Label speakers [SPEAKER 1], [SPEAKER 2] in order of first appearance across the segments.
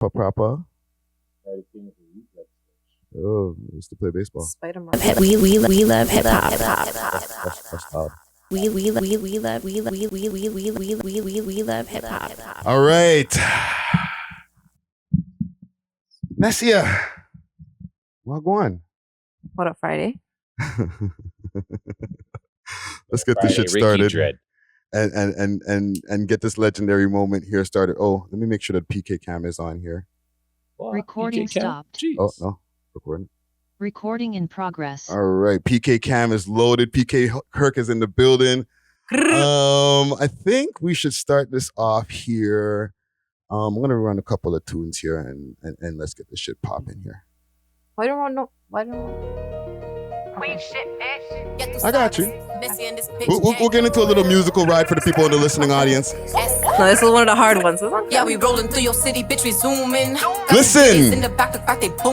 [SPEAKER 1] Papa. Oh, used to play baseball.
[SPEAKER 2] Spider-Man. We love hip hop.
[SPEAKER 1] That's loud.
[SPEAKER 2] We love hip hop.
[SPEAKER 1] All right. Nessia. Well, go on.
[SPEAKER 2] What up, Friday?
[SPEAKER 1] Let's get this shit started. And get this legendary moment here started. Oh, let me make sure that PK cam is on here.
[SPEAKER 3] Well, recording stopped.
[SPEAKER 1] Jeez. Oh, no. Recording.
[SPEAKER 3] Recording in progress.
[SPEAKER 1] All right. PK cam is loaded. PK Kirk is in the building. I think we should start this off here. I'm going to run a couple of tunes here and let's get this shit popping here.
[SPEAKER 2] Why don't I?
[SPEAKER 1] I got you. We'll get into a little musical ride for the people in the listening audience.
[SPEAKER 2] No, this is one of the hard ones.
[SPEAKER 4] Yeah, we rolling through your city, bitch, we zooming.
[SPEAKER 1] Listen,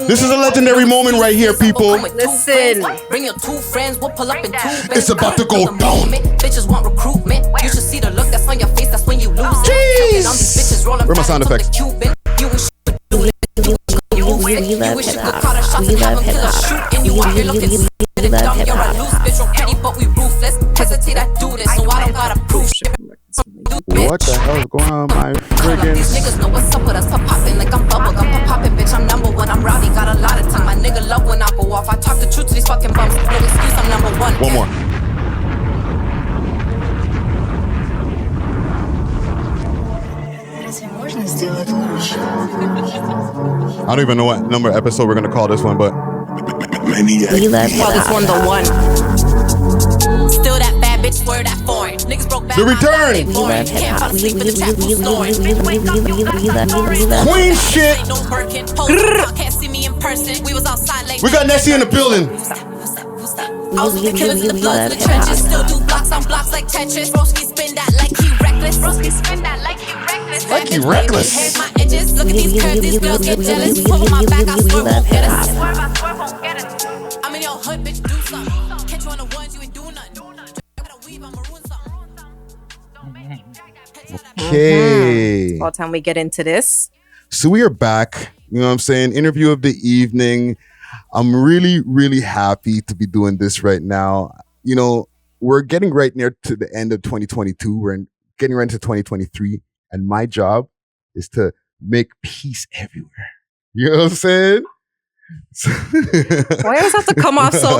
[SPEAKER 1] this is a legendary moment right here, people.
[SPEAKER 2] Listen.
[SPEAKER 4] Bring your two friends, we'll pull up in two.
[SPEAKER 1] It's about to go down.
[SPEAKER 4] Bitches want recruitment. You should see the look that's on your face, that's when you lose it.
[SPEAKER 1] Jeez. Where are my sound effects?
[SPEAKER 2] We love hip hop. We love hip hop. We love hip hop.
[SPEAKER 4] But we ruthless. Hesitate, I do this, so I don't gotta prove shit.
[SPEAKER 1] What the hell is going on, my friggin'?
[SPEAKER 4] These niggas know what's up with us, pop poppin' like I'm bubble gum, pop poppin', bitch. I'm number one, I'm rowdy, got a lot of time. My nigga love when I go off. I talk the truth to these fucking bums. No excuse, I'm number one.
[SPEAKER 1] One more. I don't even know what number episode we're gonna call this one, but
[SPEAKER 2] We love hip
[SPEAKER 4] Call this
[SPEAKER 2] hop.
[SPEAKER 4] one the one. Still that bad bitch, swear that foreign. Niggas broke back.
[SPEAKER 1] The return.
[SPEAKER 2] We love hip hop. We love
[SPEAKER 1] Queen shit.
[SPEAKER 4] Can't see me in person. We was outside like
[SPEAKER 1] We got Nessia in the building.
[SPEAKER 4] I was with the killers in the bloods in the trenches. Still do blocks on blocks like Tetris. Broski spin that like he reckless. Broski spin that like he reckless.
[SPEAKER 1] Like he reckless.
[SPEAKER 4] Here's my edges. Look at these curves. These girls get jealous. Put on my back. I swear won't get us. I'm in your hood, bitch. Do something. Catch you on the ones. You ain't doing nothing. Gotta weave. I'm maroon something.
[SPEAKER 1] Okay.
[SPEAKER 2] All time we get into this.
[SPEAKER 1] So we are back. You know what I'm saying? Interview of the evening. I'm really, really happy to be doing this right now. You know, we're getting right near to the end of 2022. We're getting right into 2023. And my job is to make peace everywhere. You know what I'm saying?
[SPEAKER 2] Why does it have to come off so?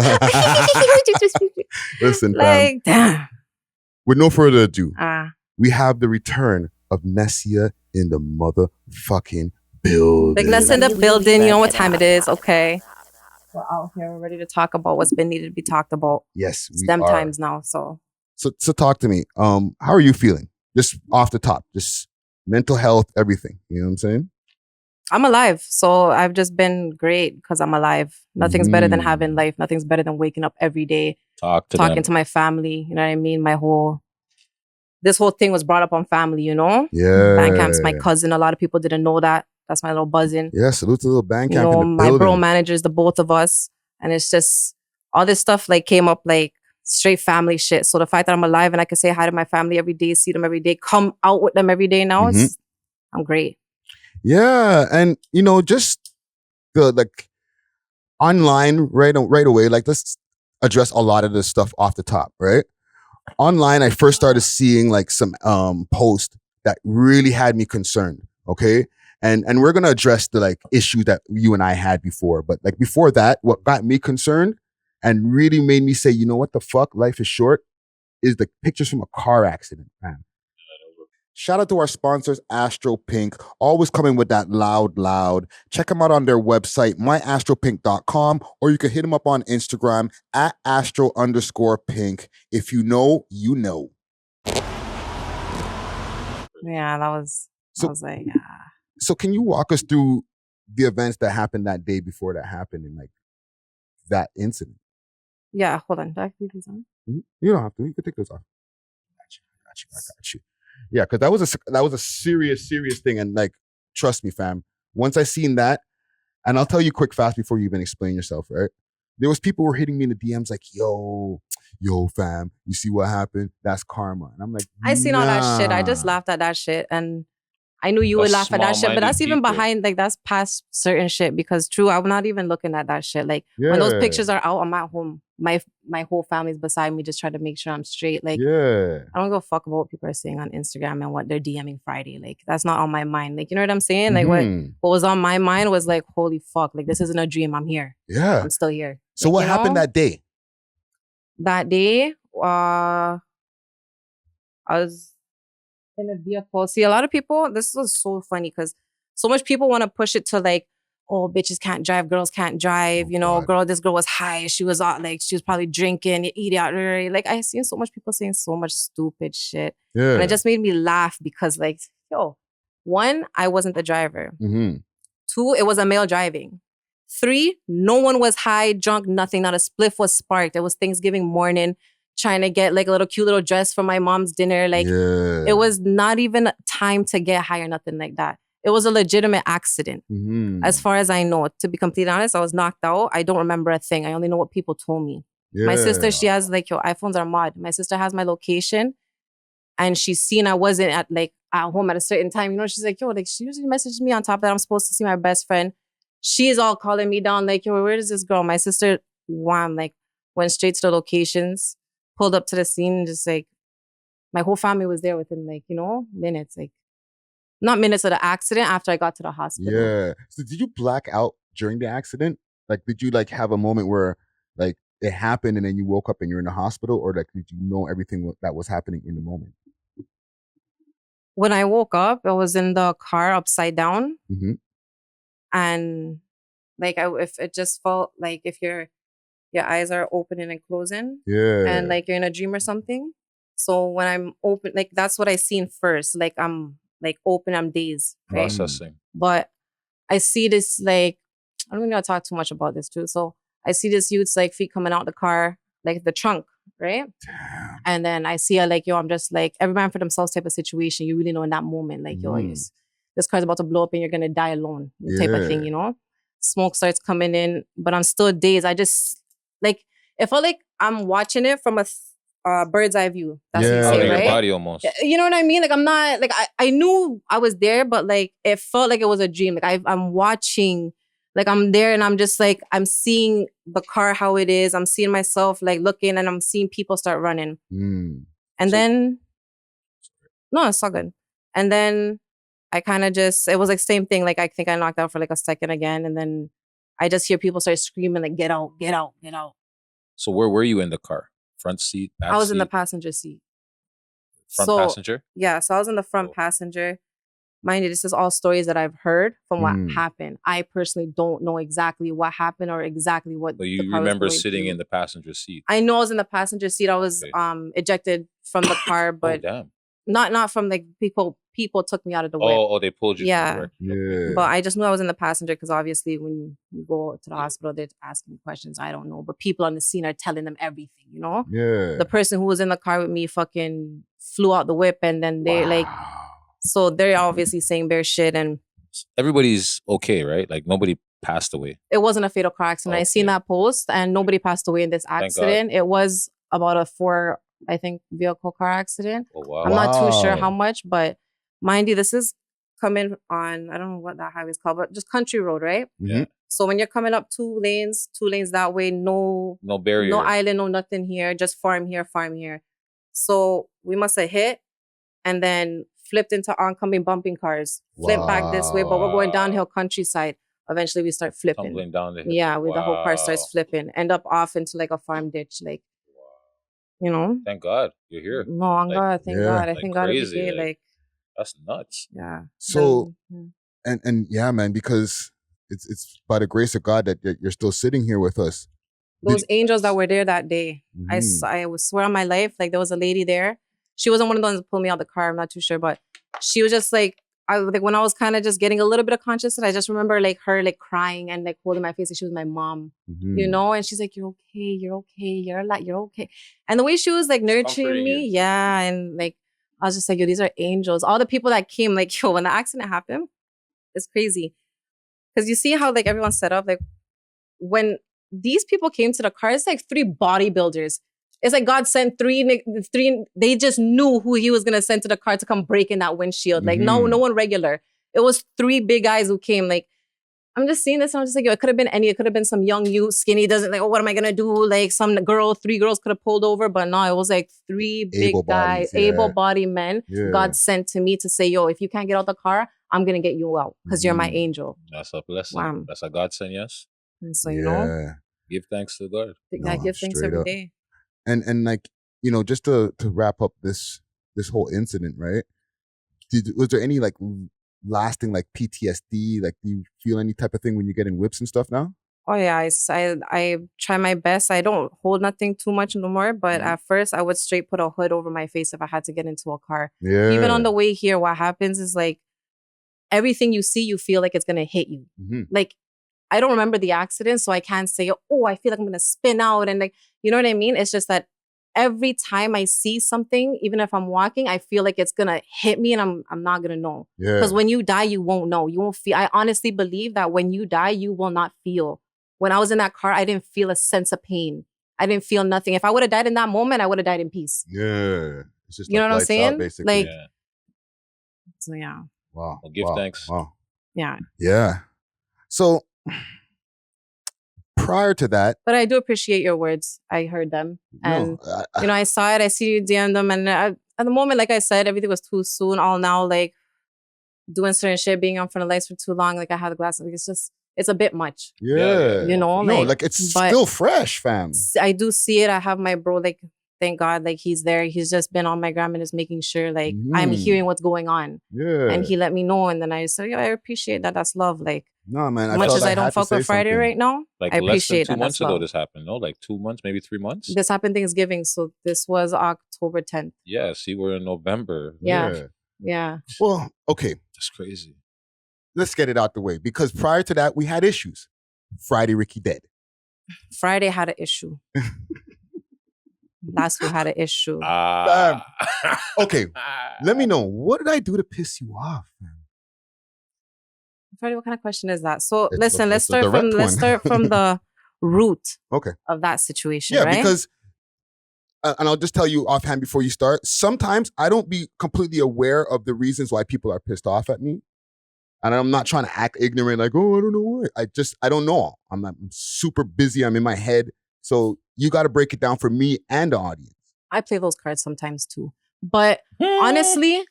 [SPEAKER 1] Listen, fam,
[SPEAKER 2] Like, damn.
[SPEAKER 1] with no further ado,
[SPEAKER 2] Ah,
[SPEAKER 1] we have the return of Nessia in the motherfucking building.
[SPEAKER 2] Big Ness in the building. You know what time it is, okay? We're out here. We're ready to talk about what's been needed to be talked about.
[SPEAKER 1] Yes,
[SPEAKER 2] It's
[SPEAKER 1] we
[SPEAKER 2] them
[SPEAKER 1] are.
[SPEAKER 2] times now, so.
[SPEAKER 1] So talk to me. How are you feeling? Just off the top, just mental health, everything. You know what I'm saying?
[SPEAKER 2] I'm alive, so I've just been great because I'm alive. Nothing's better than having life. Nothing's better than waking up every day, talking to my family. You know what I mean? This whole thing was brought up on family, you know?
[SPEAKER 1] Yeah.
[SPEAKER 2] BandKamp's my cousin. A lot of people didn't know that. That's my little buzzin'.
[SPEAKER 1] Yeah, salute to Lil BandKamp
[SPEAKER 2] You know,
[SPEAKER 1] in the
[SPEAKER 2] my
[SPEAKER 1] building.
[SPEAKER 2] bro managers, the both of us. And it's just, all this stuff like came up like straight family shit. So the fact that I'm alive and I can say hi to my family every day, see them every day, come out with them every day now, I'm great.
[SPEAKER 1] Yeah, and you know, just the like online right away. Like, let's address a lot of this stuff off the top, right? Online, I first started seeing like some posts that really had me concerned. Okay, and we're gonna address the like issue that you and I had before, but like before that, what got me concerned and really made me say, you know what the fuck, life is short, is the pictures from a car accident, man. Shout out to our sponsors, Astro Pink, always coming with that loud. Check them out on their website, myastropink.com, or you can hit them up on Instagram at astro_pink. If you know, you know.
[SPEAKER 2] Yeah, I was like,
[SPEAKER 1] So can you walk us through the events that happened that day before that happened and like that incident?
[SPEAKER 2] yeah, hold on. Do I have to leave these on?
[SPEAKER 1] You don't have to. You can take those off. I got you. Yeah, because that was a serious thing, and like, trust me, fam. Once I seen that, and I'll tell you quick, fast before you even explain yourself, right? There was people who were hitting me in the DMs like, yo, fam, you see what happened? That's karma. And I'm like,
[SPEAKER 2] I seen all that shit. I
[SPEAKER 1] nah.
[SPEAKER 2] just laughed at that shit. And I knew you would laugh at that shit, but
[SPEAKER 5] small-minded
[SPEAKER 2] that's even
[SPEAKER 5] people.
[SPEAKER 2] behind, like, that's past certain shit. Because true, I'm not even looking at that shit. Like, when those pictures are out, I'm at home. My whole family's beside me, just trying to make sure I'm straight. Like, I don't give a fuck about what people are saying on Instagram and what they're DMing Friday. Like, that's not on my mind. Like, you know what I'm saying? Like, what was on my mind was like, holy fuck, like, this isn't a dream. I'm here.
[SPEAKER 1] Yeah.
[SPEAKER 2] I'm still here.
[SPEAKER 1] So
[SPEAKER 2] like,
[SPEAKER 1] what happened that day?
[SPEAKER 2] That day, I was in a vehicle. See, a lot of people, this was so funny because so much people want to push it to like, oh, bitches can't drive, girls can't drive. You know, this girl was high. She was out, like, she was probably drinking, eating out. Like, I seen so much people saying so much stupid shit.
[SPEAKER 1] Yeah.
[SPEAKER 2] And it just made me laugh because, like, yo, 1, I wasn't the driver. 2, it was a male driving. 3, no one was high, drunk, nothing. Not a spliff was sparked. It was Thanksgiving morning, trying to get like a little cute little dress for my mom's dinner. Like, it was not even time to get high or nothing like that. It was a legitimate accident. As far as I know, to be completely honest, I was knocked out. I don't remember a thing. I only know what people told me. My sister, she has like, yo, iPhones are mod. My sister has my location and she's seen I wasn't at home at a certain time. You know, she's like, yo, like, she usually messages me on top of that I'm supposed to see my best friend. She's all calling me down like, yo, where is this girl? My sister, wham, like, went straight to the locations, pulled up to the scene, and just like, my whole family was there within like, you know, minutes. Like, not minutes of the accident, after I got to the hospital.
[SPEAKER 1] Yeah. So did you black out during the accident? Like, did you like have a moment where like it happened and then you woke up and you're in the hospital, or like did you know everything that was happening in the moment?
[SPEAKER 2] When I woke up, I was in the car upside down. And like, if it just felt like if your eyes are opening and closing, and like you're in a dream or something. So when I'm open, like, that's what I seen first. Like, I'm like open, I'm dazed, right?
[SPEAKER 5] Processing.
[SPEAKER 2] But I see this, like, I don't even know how to talk too much about this too. So I see this youth's like feet coming out the car, like the trunk, right?
[SPEAKER 1] Damn.
[SPEAKER 2] And then I see her like, yo, I'm just like, every man for themselves type of situation. You really know in that moment, like, yo, this car's about to blow up and you're gonna die alone, type of thing, you know? Smoke starts coming in, but I'm still dazed. I just, like, it felt like I'm watching it from a bird's eye view. That's what you
[SPEAKER 5] Out
[SPEAKER 2] say,
[SPEAKER 5] of your
[SPEAKER 2] right?
[SPEAKER 5] body almost.
[SPEAKER 2] You know what I mean? Like, I'm not, like, I knew I was there, but like, it felt like it was a dream. Like, I'm watching, like, I'm there and I'm just like, I'm seeing the car how it is. I'm seeing myself like looking and I'm seeing people start running. And then, no, it's all good. And then I kind of just, it was like same thing. Like, I think I knocked out for like a second again. And then I just hear people start screaming like, get out, get out, get out.
[SPEAKER 5] So where were you in the car? Front seat, back seat?
[SPEAKER 2] I was in the passenger seat.
[SPEAKER 5] Front passenger?
[SPEAKER 2] Yeah, so I was in the front passenger. Mind you, this is all stories that I've heard from what happened. I personally don't know exactly what happened or exactly what.
[SPEAKER 5] But you remember sitting in the passenger seat?
[SPEAKER 2] I know I was in the passenger seat. I was ejected from the car, but not from like people. People took me out of the whip.
[SPEAKER 5] Oh, they pulled you.
[SPEAKER 2] Yeah. But I just knew I was in the passenger because obviously when you go to the hospital, they're asking me questions. I don't know, but people on the scene are telling them everything. You know.
[SPEAKER 1] Yeah.
[SPEAKER 2] The person who was in the car with me fucking flew out the whip, and then they like. So they're obviously saying bare shit, and
[SPEAKER 5] everybody's okay, right? Like nobody passed away.
[SPEAKER 2] It wasn't a fatal car accident. I seen that post, and nobody passed away in this accident. It was about a 4, I think, vehicle car accident.
[SPEAKER 5] Oh, wow.
[SPEAKER 2] I'm not too sure how much, but mind you, this is coming on, I don't know what that highway is called, but just country road, right?
[SPEAKER 5] Yeah.
[SPEAKER 2] So when you're coming up 2 lanes that way, no
[SPEAKER 5] barrier,
[SPEAKER 2] no island, no nothing here, just farm here. So we must have hit and then flipped into oncoming bumping cars, flipped back this way, but we're going downhill countryside. Eventually we start flipping.
[SPEAKER 5] Tumbling down the hill.
[SPEAKER 2] Yeah, the whole car starts flipping. End up off into like a farm ditch, like, you know?
[SPEAKER 5] Thank God you're here.
[SPEAKER 2] No, on God, thank God. I
[SPEAKER 5] like
[SPEAKER 2] thank God every day, like.
[SPEAKER 5] That's nuts.
[SPEAKER 2] Yeah.
[SPEAKER 1] So, and yeah, man, because it's by the grace of God that you're still sitting here with us.
[SPEAKER 2] Those angels that were there that day, I would swear on my life, like there was a lady there. She wasn't one of the ones that pulled me out of the car. I'm not too sure, but she was just like, when I was kind of just getting a little bit of consciousness, I just remember like her like crying and like holding my face. Like she was my mom, you know? And she's like, you're okay, you're okay, you're okay. And the way she was like nurturing me, yeah. And like, I was just like, yo, these are angels. All the people that came, like, yo, when the accident happened, it's crazy. Because you see how like everyone's set up, like when these people came to the car, it's like 3 bodybuilders It's like God sent three. They just knew who he was going to send to the car to come break in that windshield. Like, no one regular. It was 3 big guys who came. Like, I'm just seeing this and I'm just like, yo, it could have been any. It could have been some young youth, skinny, doesn't like, oh, what am I going to do? Like some girl, 3 girls could have pulled over. But no, it was like 3 big guys, able-bodied men God sent to me to say, yo, if you can't get out the car, I'm going to get you out because you're my angel.
[SPEAKER 5] That's a blessing. Wow. That's a godsend, yes.
[SPEAKER 2] And so, you know.
[SPEAKER 5] Give thanks to God.
[SPEAKER 2] I give thanks every day.
[SPEAKER 1] And like, you know, just to wrap up this whole incident, right? Was there any like lasting like PTSD? Like, do you feel any type of thing when you're getting whips and stuff now?
[SPEAKER 2] Oh yeah, I try my best. I don't hold nothing too much no more. But at first, I would straight put a hood over my face if I had to get into a car. Yeah. Even on the way here, what happens is like everything you see, you feel like it's gonna hit you. Like I don't remember the accident, so I can't say, oh, I feel like I'm gonna spin out and like, you know what I mean? It's just that every time I see something, even if I'm walking, I feel like it's gonna hit me and I'm not gonna know. Because when you die, you won't know. You won't feel. I honestly believe that when you die, you will not feel. When I was in that car, I didn't feel a sense of pain. I didn't feel nothing. If I would have died in that moment, I would have died in peace.
[SPEAKER 1] Yeah. It's just
[SPEAKER 2] you know what I'm saying?
[SPEAKER 1] Out, basically.
[SPEAKER 2] Like, so yeah.
[SPEAKER 1] Wow.
[SPEAKER 5] Well, give thanks.
[SPEAKER 1] Wow.
[SPEAKER 2] Yeah.
[SPEAKER 1] Yeah. So prior to that.
[SPEAKER 2] But I do appreciate your words. I heard them. And, you know, I saw it. I see you DM them. And at the moment, like I said, everything was too soon. All now, like, doing certain shit, being on front of lights for too long. Like, I had the glasses. Like, it's a bit much.
[SPEAKER 1] Yeah.
[SPEAKER 2] You know?
[SPEAKER 1] No, like it's still fresh, fam.
[SPEAKER 2] I do see it. I have my bro, like, thank God, like, he's there. He's just been on my gram and is making sure, like, I'm hearing what's going on. Yeah. And he let me know. And then I said, yeah, I appreciate that. That's love. Like,
[SPEAKER 1] no, man.
[SPEAKER 2] As much as I don't fuck with Friday right now,
[SPEAKER 5] like
[SPEAKER 2] I appreciate
[SPEAKER 5] less than 2 months
[SPEAKER 2] ago
[SPEAKER 5] ago this happened, no? Like 2 months, maybe 3 months?
[SPEAKER 2] This happened Thanksgiving, so this was October 10th.
[SPEAKER 5] Yeah, see, we're in November.
[SPEAKER 2] Yeah.
[SPEAKER 1] Well, okay.
[SPEAKER 5] That's crazy.
[SPEAKER 1] Let's get it out the way. Because prior to that, we had issues. Friday, Ricky dead.
[SPEAKER 2] Friday had an issue. That's who had an issue.
[SPEAKER 1] Okay, let me know. What did I do to piss you off, man?
[SPEAKER 2] Friday, what kind of question is that? So listen, let's start from the root of that situation. Yeah, right?
[SPEAKER 1] Because and I'll just tell you offhand before you start. Sometimes I don't be completely aware of the reasons why people are pissed off at me. And I'm not trying to act ignorant, like, oh, I don't know why. I don't know. I'm super busy. I'm in my head. So you got to break it down for me and the audience.
[SPEAKER 2] I play those cards sometimes too. But honestly,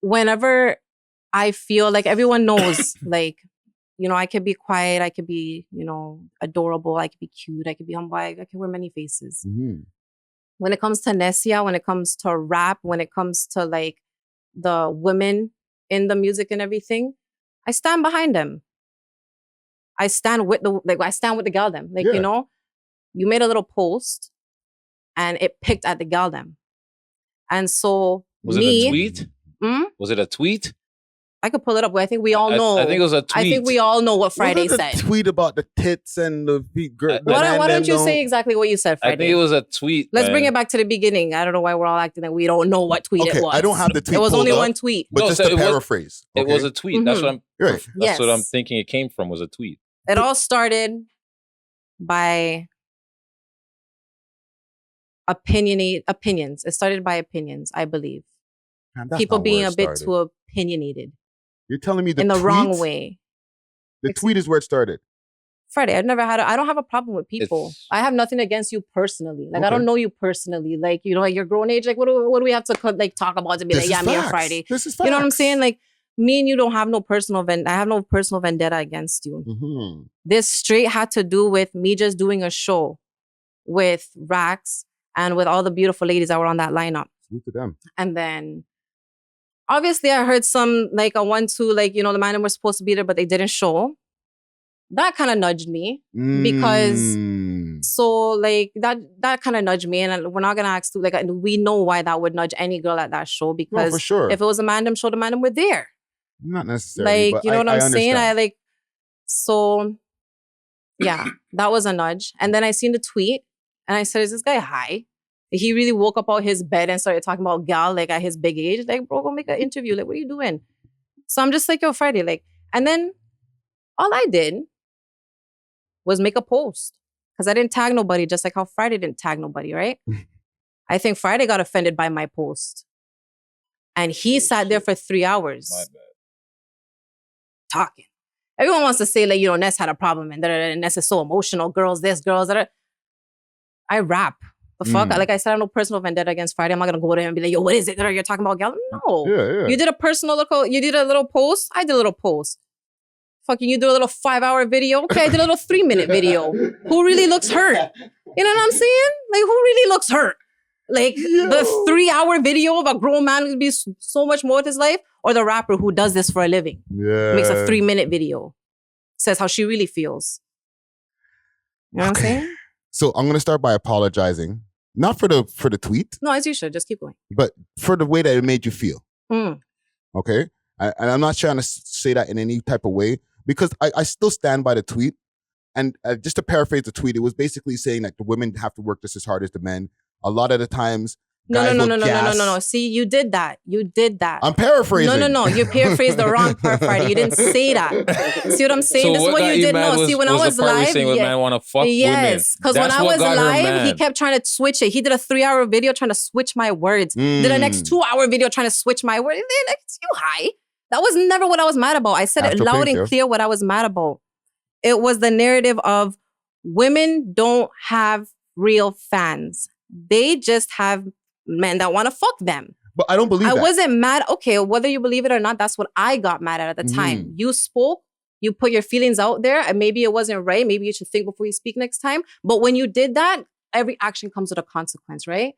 [SPEAKER 2] whenever I feel like everyone knows, like, you know, I could be quiet. I could be, you know, adorable. I could be cute. I could be humble. I can wear many faces. When it comes to Nesssia, when it comes to rap, when it comes to like the women in the music and everything, I stand behind them. I stand with the gal them. Like, you know, you made a little post and it picked at the gal them. And so
[SPEAKER 5] was it a tweet? Was it a tweet?
[SPEAKER 2] I could pull it up, but I think we all know.
[SPEAKER 5] I think it was a tweet.
[SPEAKER 2] I think we all know what Friday said.
[SPEAKER 1] Tweet about the tits and the feet.
[SPEAKER 2] Why don't you say exactly what you said, Friday?
[SPEAKER 5] I think it was a tweet.
[SPEAKER 2] Let's bring it back to the beginning. I don't know why we're all acting like we don't know what tweet it was.
[SPEAKER 1] I don't have the tweet.
[SPEAKER 2] It was only one tweet.
[SPEAKER 1] But just to paraphrase.
[SPEAKER 5] It was a tweet. That's what I'm. Right. That's what I'm thinking. It came from was a tweet.
[SPEAKER 2] It all started by opinions. It started by opinions, I believe. Man, people being a bit too opinionated.
[SPEAKER 1] You're telling me
[SPEAKER 2] in the wrong way.
[SPEAKER 1] The tweet is where it started.
[SPEAKER 2] Friday, I don't have a problem with people. I have nothing against you personally. Like, I don't know you personally. Like, you know, at your grown age, like, what do we have to like talk about to be like, yeah, me and Friday?
[SPEAKER 1] This is facts.
[SPEAKER 2] You know what I'm saying? Like, me and you don't have no personal I have no personal vendetta against you. This straight had to do with me just doing a show with Rax and with all the beautiful ladies that were on that lineup.
[SPEAKER 1] Salute to them.
[SPEAKER 2] And then obviously I heard some like a 1-2, like, you know, the man were supposed to be there, but they didn't show. That kind of nudged me because so like that kind of nudged me, and we're not gonna ask to, like, we know why that would nudge any girl at that show, because
[SPEAKER 1] for sure.
[SPEAKER 2] If it was a Mandem show, the Mandem were there.
[SPEAKER 1] Not necessarily,
[SPEAKER 2] like, you know what I'm saying? So yeah, that was a nudge. And then I seen the tweet and I said, is this guy high? He really woke up out his bed and started talking about gal, like, at his big age. Like, bro, go make an interview. Like, what are you doing? So I'm just like, yo, Friday, like, and then all I did was make a post. Because I didn't tag nobody, just like how Friday didn't tag nobody, right? I think Friday got offended by my post. And he sat there for 3 hours.
[SPEAKER 5] My bad.
[SPEAKER 2] Talking. Everyone wants to say, like, you know, Ness had a problem and Ness is so emotional. Girls this, girls that. I rap. The fuck? Like I said, I have no personal vendetta against Friday. I'm not going to go to him and be like, yo, what is it that you're talking about, gal? No.
[SPEAKER 1] Yeah.
[SPEAKER 2] You did a little post. I did a little post. Fucking you do a little 5-hour video. Okay, I did a little 3-minute video. Who really looks hurt? You know what I'm saying? Like, who really looks hurt? Like, the 3-hour video of a grown man would be so much more with his life, or the rapper who does this for a living?
[SPEAKER 1] Yeah.
[SPEAKER 2] Makes a 3-minute video. Says how she really feels. You know what I'm saying?
[SPEAKER 1] So I'm gonna start by apologizing. Not for the tweet.
[SPEAKER 2] No, as you should. Just keep going.
[SPEAKER 1] But for the way that it made you feel.
[SPEAKER 2] Mm.
[SPEAKER 1] Okay? And I'm not trying to say that in any type of way, because I still stand by the tweet. And just to paraphrase the tweet, it was basically saying that the women have to work just as hard as the men. A lot of the times,
[SPEAKER 2] No. See, you did that.
[SPEAKER 1] I'm paraphrasing.
[SPEAKER 2] No. You paraphrased the wrong part, Friday. You didn't say that. See what I'm saying?
[SPEAKER 5] So
[SPEAKER 2] this is what you did. No, see, when I was live,
[SPEAKER 5] man want to fuck women.
[SPEAKER 2] Yes, because when I was live, he kept trying to switch it. He did a 3-hour video trying to switch my words. Did a next 2-hour video trying to switch my words. It's you high. That was never what I was mad about. I said it loud and clear what I was mad about. It was the narrative of women don't have real fans. They just have men that want to fuck them.
[SPEAKER 1] But I don't believe that.
[SPEAKER 2] I wasn't mad. Okay, whether you believe it or not, that's what I got mad at the time. You spoke, you put your feelings out there, and maybe it wasn't right. Maybe you should think before you speak next time. But when you did that, every action comes with a consequence, right?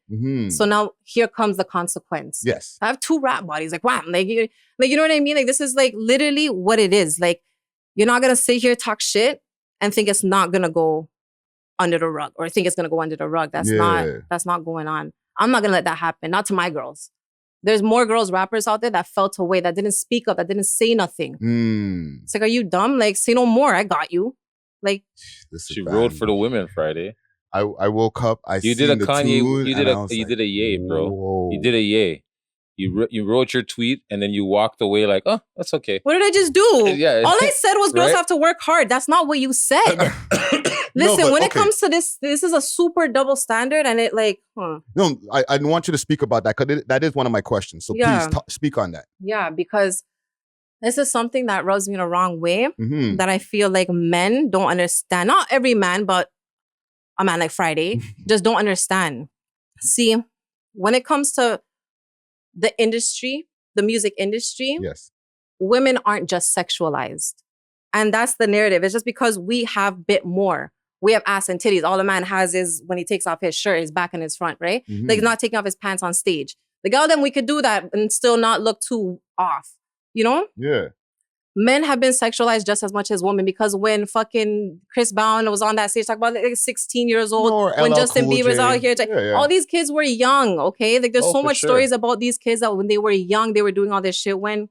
[SPEAKER 2] So now here comes the consequence.
[SPEAKER 1] Yes.
[SPEAKER 2] I have 2 rap bodies. Like, wow. Like, you know what I mean? Like, this is like literally what it is. Like, you're not going to sit here, talk shit, and think it's not going to go under the rug, or think it's going to go under the rug. That's not going on. I'm not going to let that happen. Not to my girls. There's more girls rappers out there that felt away, that didn't speak up, that didn't say nothing. It's like, are you dumb? Like, say no more. I got you. Like,
[SPEAKER 5] she rode for the women Friday.
[SPEAKER 1] I woke up.
[SPEAKER 5] You did a Kanye. You did a yay, bro.
[SPEAKER 1] Whoa.
[SPEAKER 5] You did a yay. You wrote your tweet and then you walked away like, oh, that's okay.
[SPEAKER 2] What did I just do?
[SPEAKER 5] Yeah.
[SPEAKER 2] All I said was girls have to work hard. That's not what you said. Listen, when it comes to this is a super double standard, and it like,
[SPEAKER 1] No, I want you to speak about that, because that is one of my questions. So please speak on that.
[SPEAKER 2] Yeah, because this is something that rubs me in a wrong way, that I feel like men don't understand. Not every man, but a man like Friday just don't understand. See, when it comes to the industry, the music industry,
[SPEAKER 1] yes,
[SPEAKER 2] women aren't just sexualized. And that's the narrative. It's just because we have a bit more. We have ass and titties. All a man has is when he takes off his shirt, his back and his front, right? Like, he's not taking off his pants on stage. The girl, then we could do that and still not look too off, you know?
[SPEAKER 1] Yeah.
[SPEAKER 2] Men have been sexualized just as much as women, because when fucking Chris Brown was on that stage talking about like 16 years old, when Justin Bieber's out here, all these kids were young, okay? Like, there's so much stories about these kids that when they were young, they were doing all this shit. When,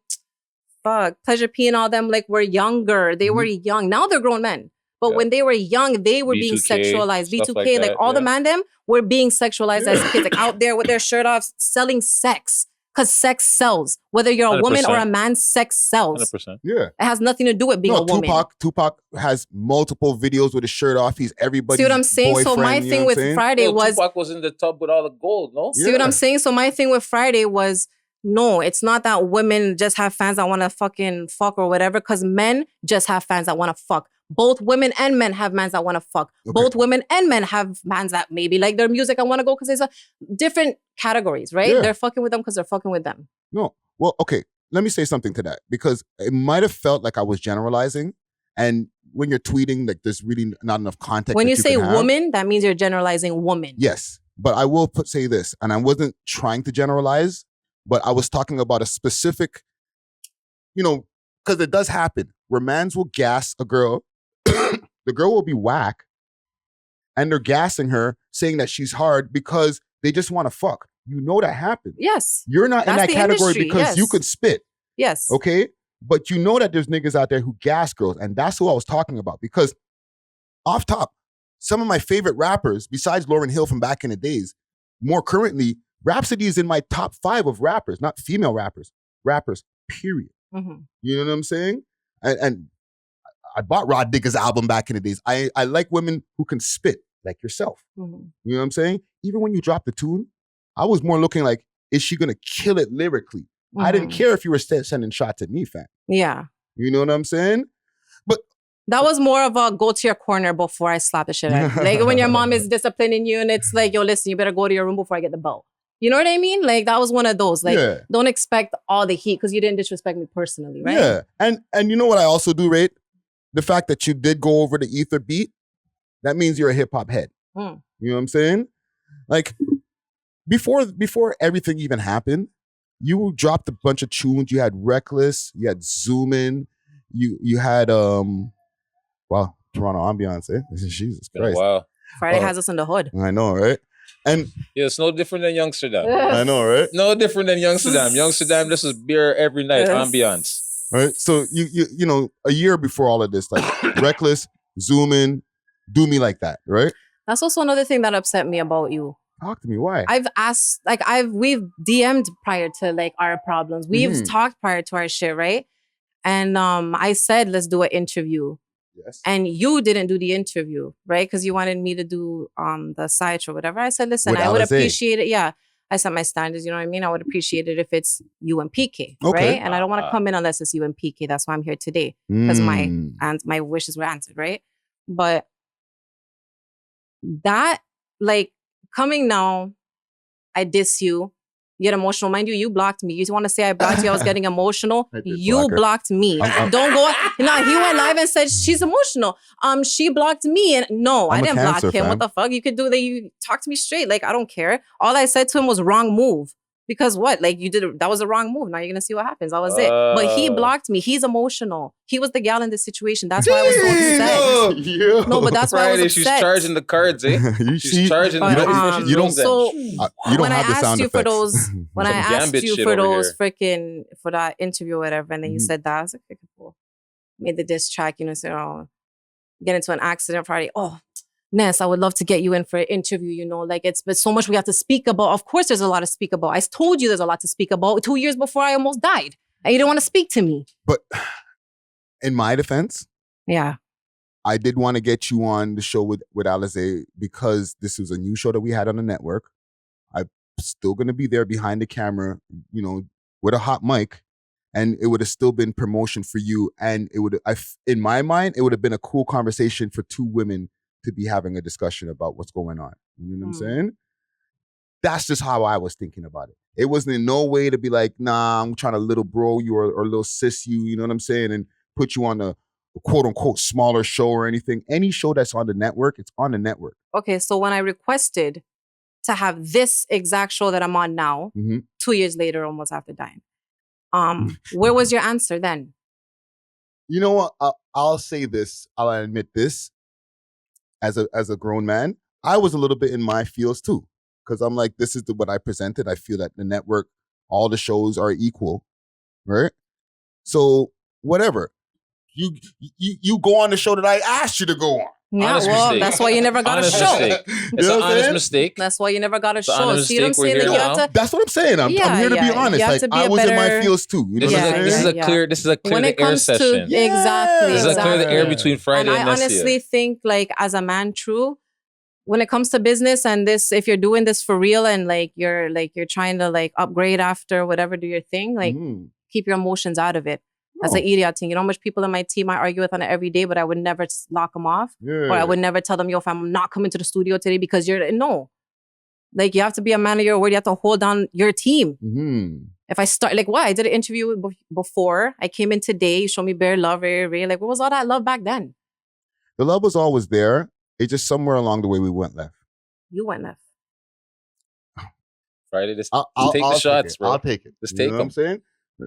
[SPEAKER 2] Pleasure P and all them, like, were younger. They were young. Now they're grown men. But when they were young, they were being sexualized. V2K, like all the man them were being sexualized as kids, like out there with their shirt off, selling sex. Because sex sells. Whether you're a 100%. Woman or a man, sex sells.
[SPEAKER 5] 100%.
[SPEAKER 1] Yeah.
[SPEAKER 2] It has nothing to do with being a woman.
[SPEAKER 1] Tupac has multiple videos with his shirt off. He's everybody's.
[SPEAKER 2] See what I'm saying? So my thing with Friday was...
[SPEAKER 5] Tupac was in the tub with all the gold, no?
[SPEAKER 2] See what I'm saying? So my thing with Friday was, no, it's not that women just have fans that want to fucking fuck or whatever, because men just have fans that want to fuck. Both women and men have mans that want to fuck. Okay. Both women and men have mans that maybe like their music and want to go, because there's a different categories, right? Yeah. They're fucking with them because they're fucking with them.
[SPEAKER 1] No. Well, okay. Let me say something to that, because it might have felt like I was generalizing. And when you're tweeting, like, there's really not enough context.
[SPEAKER 2] When you say woman, that means you're generalizing woman.
[SPEAKER 1] Yes. But I will say this, and I wasn't trying to generalize, but I was talking about a specific, because it does happen where mans will gas a girl. The girl will be whack, and they're gassing her, saying that she's hard because they just want to fuck. You know that happens.
[SPEAKER 2] Yes.
[SPEAKER 1] You're not in that category because you could spit.
[SPEAKER 2] Yes.
[SPEAKER 1] Okay? But you know that there's niggas out there who gas girls, and that's who I was talking about. Because off top, some of my favorite rappers, besides Lauryn Hill from back in the days, more currently, Rhapsody is in my top 5 of rappers, not female rappers, period. You know what I'm saying? And I bought Rod Digger's album back in the days. I like women who can spit like yourself.
[SPEAKER 2] Mhm.
[SPEAKER 1] You know what I'm saying? Even when you drop the tune, I was more looking like, is she gonna kill it lyrically? I didn't care if you were sending shots at me, fam.
[SPEAKER 2] Yeah.
[SPEAKER 1] You know what I'm saying? But
[SPEAKER 2] that was more of a go to your corner before I slap the shit out of you. Like when your mom is disciplining you and it's like, yo, listen, you better go to your room before I get the belt. You know what I mean? Like that was one of those. Like, don't expect all the heat because you didn't disrespect me personally, right?
[SPEAKER 1] Yeah. And you know what I also do, Rate? The fact that you did go over the ether beat, that means you're a hip hop head. You know what I'm saying? Like before everything even happened, you dropped a bunch of tunes. You had Reckless, you had Zoom In, you had wow, Toronto Ambiance, eh? Jesus Christ.
[SPEAKER 5] Wow.
[SPEAKER 2] Friday has us in the hood.
[SPEAKER 1] I know, right? And
[SPEAKER 5] yeah, it's no different than Youngsterdam.
[SPEAKER 1] I know, right?
[SPEAKER 5] No different than Youngsterdam. Youngsterdam, this is beer every night, ambiance.
[SPEAKER 1] Right? So you know, a year before all of this, like Reckless, Zoom In, Do Me Like That, right?
[SPEAKER 2] That's also another thing that upset me about you.
[SPEAKER 1] Talk to me, why?
[SPEAKER 2] I've asked, like we've DM'd prior to like our problems. We've talked prior to our shit, right? And I said, let's do an interview.
[SPEAKER 1] Yes.
[SPEAKER 2] And you didn't do the interview, right? Because you wanted me to do the side show or whatever. I said, listen, I would appreciate it. Yeah. I set my standards, you know what I mean? I would appreciate it if it's you and PK, right? And I don't want to come in unless it's you and PK. That's why I'm here today. Because my wishes were answered, right? But that, like, coming now, I diss you. You get emotional. Mind you, you blocked me. You want to say I blocked you? I was getting emotional. You blocked me. Don't go. No, he went live and said she's emotional. She blocked me, and no, I didn't block him. Fam. What the fuck? You could do that. You talk to me straight. Like I don't care. All I said to him was wrong move. Because what? Like you did. That was a wrong move. Now you're gonna see what happens. That was it. But he blocked me. He's emotional. He was the gal in this situation. That's why I was so upset. No, but that's why I was upset.
[SPEAKER 5] She's charging the cards, eh? She's charging.
[SPEAKER 2] But,
[SPEAKER 1] you don't.
[SPEAKER 2] So
[SPEAKER 1] you don't
[SPEAKER 2] when
[SPEAKER 1] have
[SPEAKER 2] I
[SPEAKER 1] the sound
[SPEAKER 2] asked you
[SPEAKER 1] effects.
[SPEAKER 2] for those, when I asked you for those
[SPEAKER 5] here.
[SPEAKER 2] freaking for that interview or whatever, and then you said that, I was like, okay, cool. Made the diss track, you know, said, oh, get into an accident Friday. Oh, Ness, I would love to get you in for an interview, you know, like but so much we have to speak about. Of course, there's a lot to speak about. I told you there's a lot to speak about 2 years before I almost died. And you didn't want to speak to me.
[SPEAKER 1] But in my defense,
[SPEAKER 2] yeah,
[SPEAKER 1] I did want to get you on the show with Alize because this was a new show that we had on the network. I'm still going to be there behind the camera, you know, with a hot mic. And it would have still been promotion for you. And it would, in my mind, it would have been a cool conversation for two women to be having a discussion about what's going on. You know what I'm saying? That's just how I was thinking about it. It wasn't in no way to be like, nah, I'm trying to little bro you or little sis you know what I'm saying? And put you on a quote unquote smaller show or anything. Any show that's on the network, it's on the network.
[SPEAKER 2] Okay, so when I requested to have this exact show that I'm on now, 2 years later, almost after dying, where was your answer then?
[SPEAKER 1] You know what? I'll say this. I'll admit this. As a grown man, I was a little bit in my feels too, because I'm like, this is what I presented. I feel that the network, all the shows are equal, right? So whatever, you go on the show that I asked you to go on.
[SPEAKER 2] Yeah, well, that's why you never got a show.
[SPEAKER 5] It's an honest mistake.
[SPEAKER 2] That's why you never got a show. See what I'm saying? Like, you have to,
[SPEAKER 1] that's what I'm saying. I'm here to be honest. Like I was in my feels too. You know
[SPEAKER 5] this is a clear the air session.
[SPEAKER 2] Exactly.
[SPEAKER 5] This is a clear the air between Friday and Nesssia.
[SPEAKER 2] I honestly think, like, as a man, true, when it comes to business and this, if you're doing this for real and like you're trying to like upgrade after whatever, do your thing, like keep your emotions out of it. That's an idiot thing. You know how much people in my team I argue with on it every day, but I would never lock them off. Or I would never tell them, yo, if I'm not coming to the studio today because no. Like, you have to be a man of your word. You have to hold down your team. If I start, like, what? I did an interview before. I came in today. You showed me bare love. Like, what was all that love back then?
[SPEAKER 1] The love was always there. It's just somewhere along the way we went left.
[SPEAKER 2] You went left.
[SPEAKER 5] Friday, I'll take the shots, bro.
[SPEAKER 1] I'll take it.
[SPEAKER 5] Just take them.
[SPEAKER 1] What I'm saying?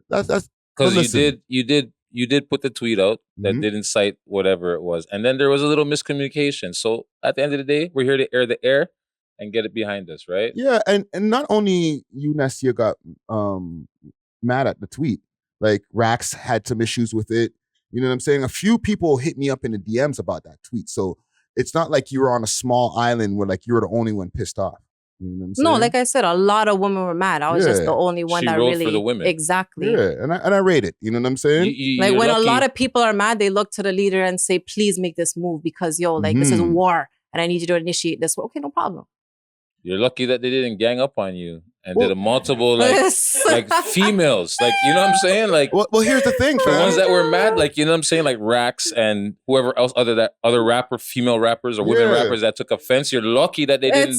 [SPEAKER 1] That's
[SPEAKER 5] because you did put the tweet out that didn't cite whatever it was, and then there was a little miscommunication. So at the end of the day, we're here to air the air and get it behind us, right?
[SPEAKER 1] Yeah, and not only you, Nessia, got mad at the tweet. Like Rax had some issues with it. You know what I'm saying? A few people hit me up in the DMs about that tweet. So it's not like you were on a small island where like you were the only one pissed off. You know what I'm
[SPEAKER 2] No,
[SPEAKER 1] saying?
[SPEAKER 2] like I said, a lot of women were mad. I was just
[SPEAKER 1] Yeah.
[SPEAKER 2] the only one
[SPEAKER 5] She
[SPEAKER 2] that
[SPEAKER 5] rode
[SPEAKER 2] really
[SPEAKER 5] for the women.
[SPEAKER 2] exactly.
[SPEAKER 1] Yeah, and I rate it. You know what I'm saying?
[SPEAKER 2] Like
[SPEAKER 5] You're
[SPEAKER 2] when
[SPEAKER 5] lucky.
[SPEAKER 2] a lot of people are mad, they look to the leader and say, "Please make this move because this is
[SPEAKER 1] Mhm.
[SPEAKER 2] war, and I need you to initiate this." Okay, no problem.
[SPEAKER 5] You're lucky that they didn't gang up on you and did a multiple like females, like you know what I'm saying, like.
[SPEAKER 1] Well, here's the thing,
[SPEAKER 5] The
[SPEAKER 1] fam.
[SPEAKER 5] ones that were mad, like you know what I'm saying, like Rax and whoever else, other female rappers or women
[SPEAKER 1] Yeah.
[SPEAKER 5] rappers that took offense. You're lucky that they didn't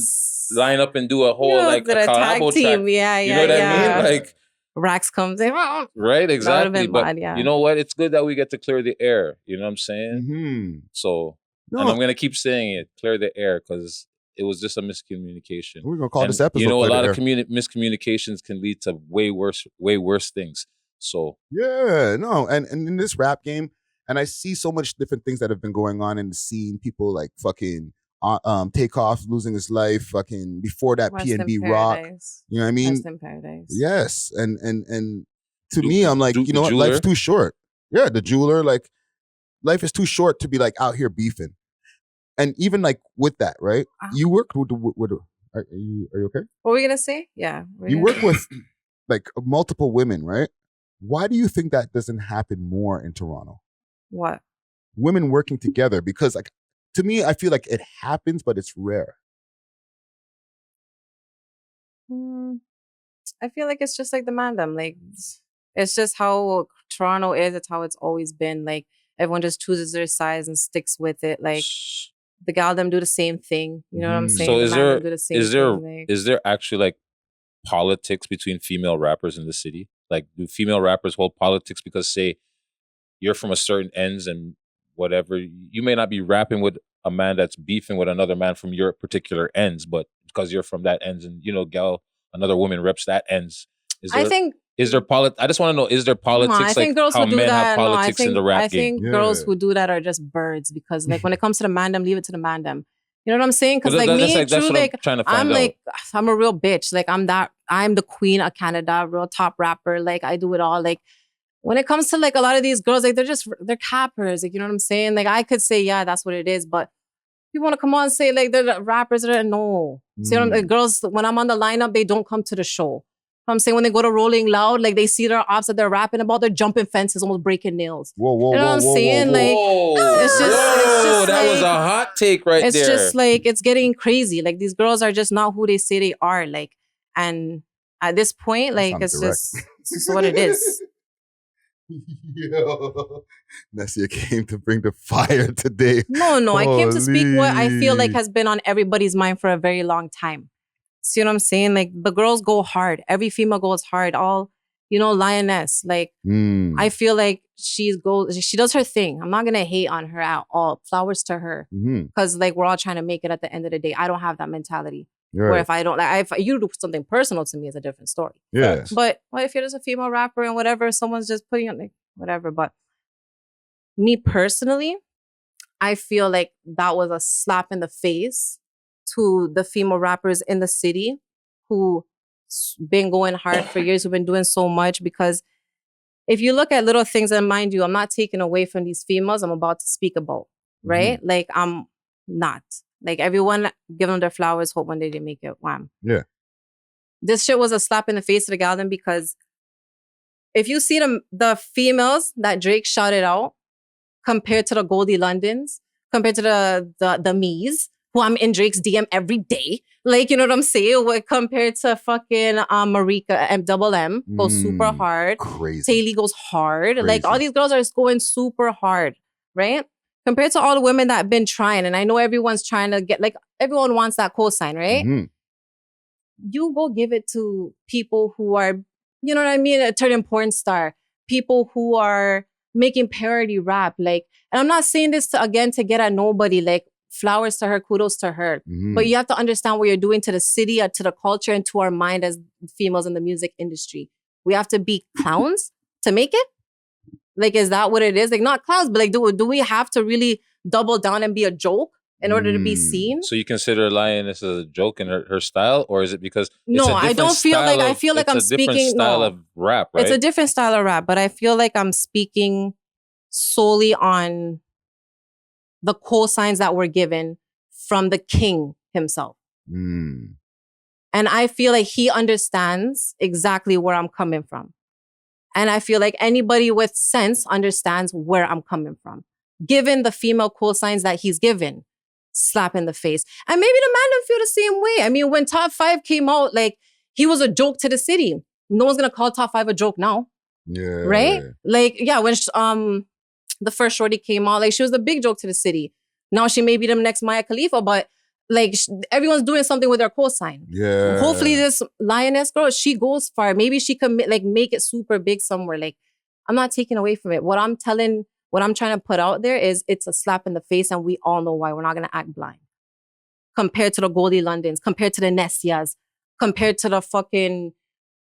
[SPEAKER 5] line up and do a whole like a
[SPEAKER 2] did a tag
[SPEAKER 5] collabo
[SPEAKER 2] team.
[SPEAKER 5] track.
[SPEAKER 2] Yeah,
[SPEAKER 5] You know what I mean? Like
[SPEAKER 2] Rax comes in.
[SPEAKER 5] right, exactly.
[SPEAKER 2] been
[SPEAKER 5] But
[SPEAKER 2] mad, yeah.
[SPEAKER 5] you know what? It's good that we get to clear the air. You know what I'm saying?
[SPEAKER 1] Mm-hmm.
[SPEAKER 5] So,
[SPEAKER 1] No.
[SPEAKER 5] and I'm gonna keep saying it, clear the air, because it was just a miscommunication.
[SPEAKER 1] We're gonna call
[SPEAKER 5] And,
[SPEAKER 1] this episode.
[SPEAKER 5] you know, a
[SPEAKER 1] Clear
[SPEAKER 5] lot
[SPEAKER 1] the
[SPEAKER 5] of miscommunications can lead to way worse things. So
[SPEAKER 1] Yeah, no, and in this rap game, and I see so much different things that have been going on in the scene. People like fucking Takeoff losing his life, fucking before that
[SPEAKER 2] Rest in
[SPEAKER 1] PNB Rock.
[SPEAKER 2] paradise.
[SPEAKER 1] You know what I mean?
[SPEAKER 2] Rest in paradise.
[SPEAKER 1] Yes, and to me, I'm like, you know what?
[SPEAKER 5] jeweler?
[SPEAKER 1] Life's too short. Yeah, the jeweler, like, life is too short to be like out here beefing. And even like with that, right? You worked with are you okay?
[SPEAKER 2] What were we gonna say? Yeah.
[SPEAKER 1] You work with like multiple women, right? Why do you think that doesn't happen more in Toronto?
[SPEAKER 2] What?
[SPEAKER 1] Women working together, because like to me, I feel like it happens, but it's rare.
[SPEAKER 2] I feel like it's just like the mandem. Like it's just how Toronto is. It's how it's always been. Like everyone just chooses their size and sticks with it. Like the gal them do the same thing. You know what I'm saying?
[SPEAKER 5] So
[SPEAKER 2] The
[SPEAKER 5] is
[SPEAKER 2] man
[SPEAKER 5] there
[SPEAKER 2] them do the same
[SPEAKER 5] is there
[SPEAKER 2] thing, like-
[SPEAKER 5] is there actually like politics between female rappers in the city? Like, do female rappers hold politics because, say, you're from a certain ends and whatever, you may not be rapping with a man that's beefing with another man from your particular ends, but because you're from that ends and, you know, another woman reps that ends. I just want to know, is there politics?
[SPEAKER 2] I think
[SPEAKER 5] like
[SPEAKER 2] girls
[SPEAKER 5] how
[SPEAKER 2] who do
[SPEAKER 5] men
[SPEAKER 2] that.
[SPEAKER 5] have politics in the rap
[SPEAKER 2] I
[SPEAKER 5] game?
[SPEAKER 2] think girls who do that are just birds because, like, when it comes to the mandem, leave it to the mandem. You know what I'm saying? Because, like,
[SPEAKER 5] that's what I'm trying to find
[SPEAKER 2] I'm
[SPEAKER 5] out.
[SPEAKER 2] like, I'm a real bitch. Like, I'm the queen of Canada, real top rapper. Like, I do it all. Like, when it comes to like a lot of these girls, like they're cappers. Like, you know what I'm saying? Like, I could say, yeah, that's what it is, but you want to come on and say like they're the rappers, no. See, girls, when I'm on the lineup, they don't come to the show. I'm saying when they go to Rolling Loud, like they see their ops that they're rapping about, they're jumping fences, almost breaking nails.
[SPEAKER 1] Whoa,
[SPEAKER 2] you know what I'm saying? Like, it's just
[SPEAKER 5] that
[SPEAKER 2] like,
[SPEAKER 5] was a hot take right
[SPEAKER 2] it's
[SPEAKER 5] there.
[SPEAKER 2] It's just like, it's getting crazy. Like, these girls are just not who they say they are. Like, and at this point, like, it's just what it is.
[SPEAKER 1] Yo, Nessia came to bring the fire today.
[SPEAKER 2] No, I came to speak what I feel like has been on everybody's mind for a very long time. See what I'm saying? Like, the girls go hard. Every female goes hard. All, you know, Lioness. Like, I feel like she does her thing. I'm not gonna hate on her at all. Flowers to her, because like we're all trying to make it at the end of the day. I don't have that mentality. Where if I don't like, if you do something personal to me, it's a different story.
[SPEAKER 1] Yeah.
[SPEAKER 2] But what if you're just a female rapper and whatever, someone's just putting on like whatever. But me personally, I feel like that was a slap in the face to the female rappers in the city who been going hard for years, who've been doing so much. Because if you look at little things, and mind you, I'm not taking away from these females I'm about to speak about, right? Like, I'm not. Like, everyone give them their flowers, hope one day they make it. Wham.
[SPEAKER 1] Yeah.
[SPEAKER 2] This shit was a slap in the face to the gal, because if you see the females that Drake shouted out compared to the Goldie Londons, compared to the me's, who I'm in Drake's DM every day, like, you know what I'm saying? Compared to fucking Marika M goes super hard.
[SPEAKER 1] Crazy.
[SPEAKER 2] Taylor goes hard. Crazy. Like, all these girls are just going super hard, right? Compared to all the women that have been trying, and I know everyone's trying to get, like, everyone wants that cosign, right? You go give it to people who are, you know what I mean, a turning porn star, people who are making parody rap, like, and I'm not saying this to get at nobody, like, flowers to her, kudos to her, but you have to understand what you're doing to the city, to the culture, and to our mind as females in the music industry. We have to be clowns to make it? Like, is that what it is? Like, not clowns, but like, do we have to really double down and be a joke in order to be seen?
[SPEAKER 5] So you consider Lioness as a joke in her style, or is it because
[SPEAKER 2] I don't feel like I feel like I'm speaking
[SPEAKER 5] different style of rap, right?
[SPEAKER 2] It's a different style of rap, but I feel like I'm speaking solely on the cosigns that were given from the king himself. And I feel like he understands exactly where I'm coming from. And I feel like anybody with sense understands where I'm coming from. Given the female cosigns that he's given, slap in the face. And maybe the man didn't feel the same way. I mean, when Top 5 came out, like, he was a joke to the city. No one's gonna call Top 5 a joke now.
[SPEAKER 1] Yeah.
[SPEAKER 2] Right? Like, yeah, when the first shorty came out, like, she was the big joke to the city. Now she may be the next Maya Khalifa, but like, everyone's doing something with their cosign.
[SPEAKER 1] Yeah.
[SPEAKER 2] Hopefully this Lioness girl, she goes far. Maybe she can like make it super big somewhere. Like, I'm not taking away from it. What I'm trying to put out there is it's a slap in the face, and we all know why. We're not going to act blind. Compared to the Goldie Londons, compared to the Nessias, compared to the fucking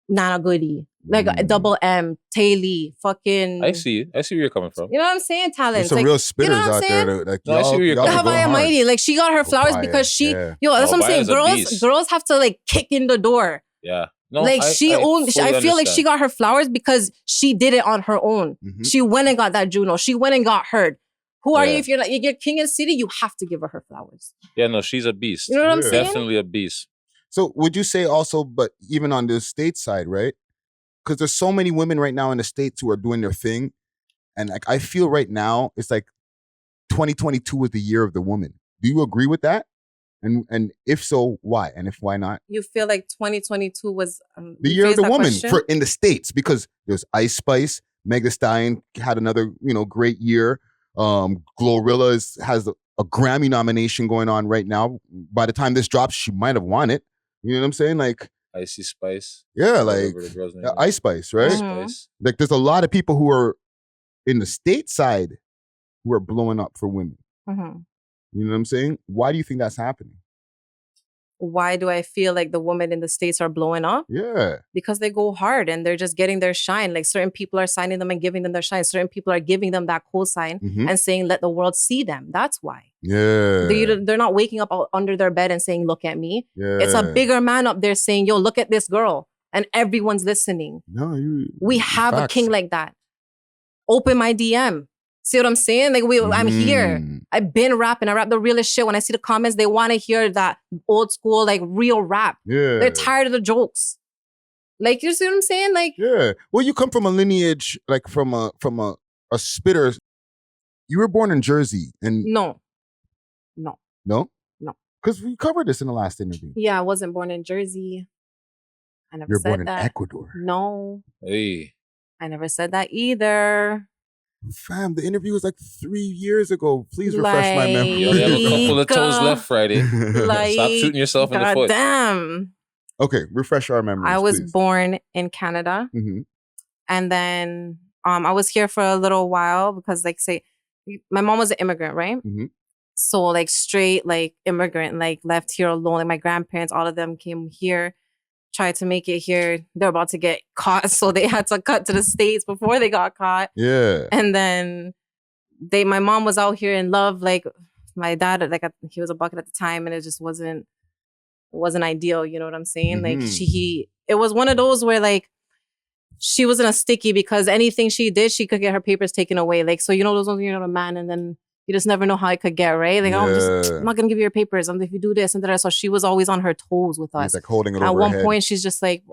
[SPEAKER 2] Nana Goody, like Double M, Tay Lee, fucking.
[SPEAKER 5] I see where you're coming from.
[SPEAKER 2] You know what I'm saying? Talent.
[SPEAKER 1] There's some
[SPEAKER 2] like,
[SPEAKER 1] real spitters
[SPEAKER 2] you know what
[SPEAKER 1] out
[SPEAKER 2] I'm
[SPEAKER 1] there. Like,
[SPEAKER 5] No, I see where you're coming from.
[SPEAKER 2] Havaya Mighty, like, she got her flowers because she,
[SPEAKER 1] yeah.
[SPEAKER 2] yo, that's what I'm saying.
[SPEAKER 5] Habaya's a beast.
[SPEAKER 2] Girls have to like kick in the door.
[SPEAKER 5] Yeah. No,
[SPEAKER 2] Like, I feel like
[SPEAKER 5] understand.
[SPEAKER 2] she got her flowers because she did it on her own.
[SPEAKER 1] Mhm.
[SPEAKER 2] She went and got that Juno. She went and got heard. Who are
[SPEAKER 5] Yeah.
[SPEAKER 2] you? If you're king of the city, you have to give her flowers.
[SPEAKER 5] Yeah, no, she's a beast.
[SPEAKER 2] You know what I'm
[SPEAKER 1] Yeah.
[SPEAKER 2] saying?
[SPEAKER 5] Definitely a beast.
[SPEAKER 1] So would you say also, but even on the state side, right? Because there's so many women right now in the States who are doing their thing. And like, I feel right now, it's like 2022 was the year of the woman. Do you agree with that? And if so, why? And if why not?
[SPEAKER 2] You feel like 2022 was
[SPEAKER 1] The year of the woman for in the States, because there's Ice Spice, Meg Thee Stallion had another, great year. Glorilla has a Grammy nomination going on right now. By the time this drops, she might have won it. You know what I'm saying? Like,
[SPEAKER 5] Icy Spice.
[SPEAKER 1] yeah, like
[SPEAKER 5] Whatever the girl's name is.
[SPEAKER 1] Ice Spice, right?
[SPEAKER 2] Mhm.
[SPEAKER 5] Spice.
[SPEAKER 1] Like, there's a lot of people who are in the state side who are blowing up for women.
[SPEAKER 2] Mhm.
[SPEAKER 1] You know what I'm saying? Why do you think that's happening?
[SPEAKER 2] Why do I feel like the women in the States are blowing up?
[SPEAKER 1] Yeah.
[SPEAKER 2] Because they go hard and they're just getting their shine. Like, certain people are signing them and giving them their shine. Certain people are giving them that cosign
[SPEAKER 1] Mhm.
[SPEAKER 2] and saying, let the world see them. That's why.
[SPEAKER 1] Yeah.
[SPEAKER 2] They're not waking up out under their bed and saying, look at me.
[SPEAKER 1] Yeah.
[SPEAKER 2] It's a bigger man up there saying, yo, look at this girl. And everyone's listening.
[SPEAKER 1] No,
[SPEAKER 2] We have a
[SPEAKER 1] facts.
[SPEAKER 2] king like that. Open my DM. See what I'm saying? Like, I'm here.
[SPEAKER 1] Mhm.
[SPEAKER 2] I've been rapping. I rap the realest shit. When I see the comments, they want to hear that old school, like, real rap.
[SPEAKER 1] Yeah.
[SPEAKER 2] They're tired of the jokes. Like, you see what I'm saying? Like,
[SPEAKER 1] Yeah. Well, you come from a lineage, like from a spitter. You were born in Jersey, and
[SPEAKER 2] no.
[SPEAKER 1] no,
[SPEAKER 2] No.
[SPEAKER 1] because we covered this in the last interview.
[SPEAKER 2] Yeah, I wasn't born in Jersey. I never
[SPEAKER 1] You're
[SPEAKER 2] said
[SPEAKER 1] born in
[SPEAKER 2] that.
[SPEAKER 1] Ecuador.
[SPEAKER 2] No,
[SPEAKER 5] Hey.
[SPEAKER 2] I never said that either.
[SPEAKER 1] Fam, the interview was like 3 years ago. Please refresh my memory.
[SPEAKER 5] You only have a couple of toes
[SPEAKER 2] Like,
[SPEAKER 5] left, Friday.
[SPEAKER 2] Like,
[SPEAKER 5] Stop shooting yourself in the foot.
[SPEAKER 2] Damn.
[SPEAKER 1] Okay, refresh our memories.
[SPEAKER 2] I was
[SPEAKER 1] please.
[SPEAKER 2] born in Canada.
[SPEAKER 1] Mhm.
[SPEAKER 2] And then I was here for a little while because, like, say, my mom was an immigrant, right?
[SPEAKER 1] Mhm.
[SPEAKER 2] So, like, straight, like, immigrant, like, left here alone. Like, my grandparents, all of them came here, tried to make it here. They're about to get caught, so they had to cut to the States before they got caught.
[SPEAKER 1] Yeah.
[SPEAKER 2] And then my mom was out here in love. Like, my dad, like, he was a bucket at the time, and it just wasn't ideal. You know what I'm saying? Like,
[SPEAKER 1] Mhm.
[SPEAKER 2] it was one of those where, like, she was in a sticky because anything she did, she could get her papers taken away. Like, so, you know, those ones, you're not a man, and then you just never know how it could get, right? Like,
[SPEAKER 1] Yeah.
[SPEAKER 2] I'm not gonna give you your papers. If you do this and that. So she was always on her toes with us.
[SPEAKER 1] He's like holding it
[SPEAKER 2] At
[SPEAKER 1] over
[SPEAKER 2] one
[SPEAKER 1] her head.
[SPEAKER 2] point, she's just like,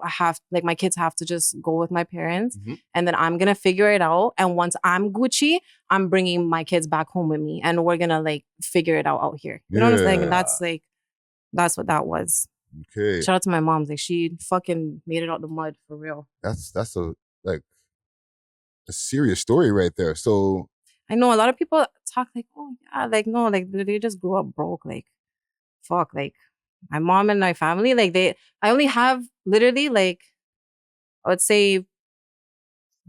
[SPEAKER 2] my kids have to just go with my parents,
[SPEAKER 1] Mhm.
[SPEAKER 2] and then I'm gonna figure it out. And once I'm Gucci, I'm bringing my kids back home with me, and we're gonna, like, figure it out here. You know what I'm saying? And that's what that was.
[SPEAKER 1] Okay.
[SPEAKER 2] Shout out to my mom. Like, she fucking made it out the mud for real.
[SPEAKER 1] That's a serious story right there. So
[SPEAKER 2] I know a lot of people talk like, oh yeah, like, no, like, they just grew up broke. Like, fuck, like, my mom and my family, like, I only have literally, like, I would say,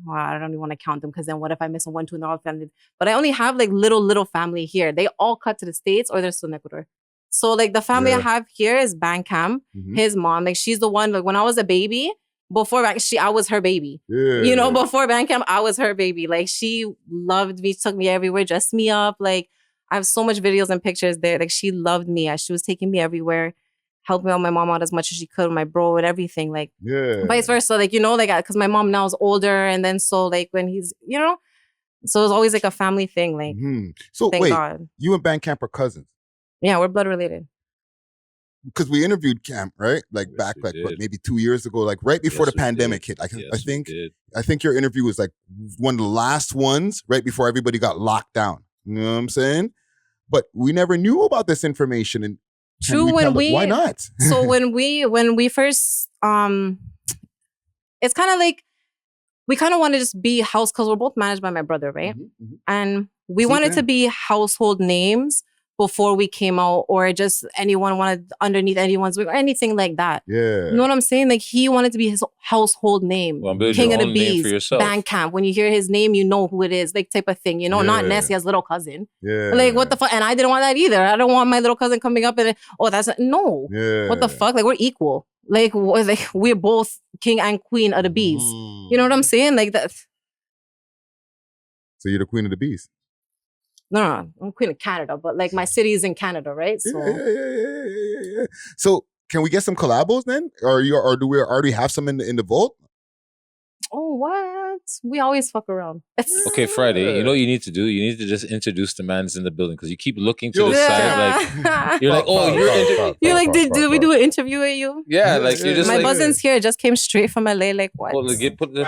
[SPEAKER 2] well, I don't even want to count them because then what if I miss a 1, 2, and they're all family? But I only have, like, little family here. They all cut to the States or they're still in Ecuador. So, like, the family I
[SPEAKER 1] Yeah.
[SPEAKER 2] have here is BandKamp.
[SPEAKER 1] Mhm.
[SPEAKER 2] His mom, like, she's the one, like, when I was a baby, I was her baby.
[SPEAKER 1] yeah.
[SPEAKER 2] You know, before BandKamp, I was her baby. Like, she loved me, took me everywhere, dressed me up. Like, I have so much videos and pictures there. Like, she loved me. She was taking me everywhere, helping out my mom out as much as she could, my bro and everything. Like,
[SPEAKER 1] Yeah.
[SPEAKER 2] vice versa. Like, you know, like, because my mom now is older. And then so, like, when he's, you know, so it's always like a family thing. Like,
[SPEAKER 1] Mhm. So
[SPEAKER 2] thank
[SPEAKER 1] wait,
[SPEAKER 2] God.
[SPEAKER 1] you and BandKamp are cousins.
[SPEAKER 2] Yeah, we're blood related.
[SPEAKER 1] because we interviewed Camp, right? Like
[SPEAKER 5] Yes,
[SPEAKER 1] back,
[SPEAKER 5] we
[SPEAKER 1] like what,
[SPEAKER 5] did.
[SPEAKER 1] maybe 2 years ago, like right before
[SPEAKER 5] Yes,
[SPEAKER 1] the
[SPEAKER 5] we
[SPEAKER 1] pandemic
[SPEAKER 5] did.
[SPEAKER 1] hit.
[SPEAKER 5] Yes, we did.
[SPEAKER 1] I think your interview was like one of the last ones right before everybody got locked down. You know what I'm saying? But we never knew about this information, and
[SPEAKER 2] True,
[SPEAKER 1] why not?
[SPEAKER 2] So when we first it's kind of like we kind of want to just be house because we're both managed by my brother, right? And we wanted to be household names before we came out, or just anyone wanted underneath anyone's wing or anything like that.
[SPEAKER 1] Yeah.
[SPEAKER 2] You know what I'm saying? Like he wanted to be his household name.
[SPEAKER 5] Well, build
[SPEAKER 2] King
[SPEAKER 5] your
[SPEAKER 2] of the
[SPEAKER 5] own name
[SPEAKER 2] Bees,
[SPEAKER 5] for yourself.
[SPEAKER 2] BandKamp. When you hear his name, you know who it is, like type of thing. You know, not
[SPEAKER 1] Yeah.
[SPEAKER 2] Nessia's little cousin.
[SPEAKER 1] Yeah.
[SPEAKER 2] Like what the fuck? And I didn't want that either. I don't want my little cousin coming up and no.
[SPEAKER 1] Yeah.
[SPEAKER 2] What the fuck? Like we're equal. Like we're both king and queen of the bees. You know what I'm saying? Like that.
[SPEAKER 1] So you're the queen of the bees.
[SPEAKER 2] No, I'm queen of Canada, but like my city is in Canada, right? So
[SPEAKER 1] Yeah. So can we get some collabos then, or do we already have some in the vault?
[SPEAKER 2] oh, what? We always fuck around.
[SPEAKER 5] Okay, Friday, you know what you need to do? You need to just introduce the man's in the building because you keep looking to
[SPEAKER 1] Yo,
[SPEAKER 5] the side like you're like, oh,
[SPEAKER 2] you're like, did we do an interview with you?
[SPEAKER 5] yeah, like you're just
[SPEAKER 2] My
[SPEAKER 5] like,
[SPEAKER 2] cousin's here, just came straight from LA. Like what?
[SPEAKER 5] oh, put the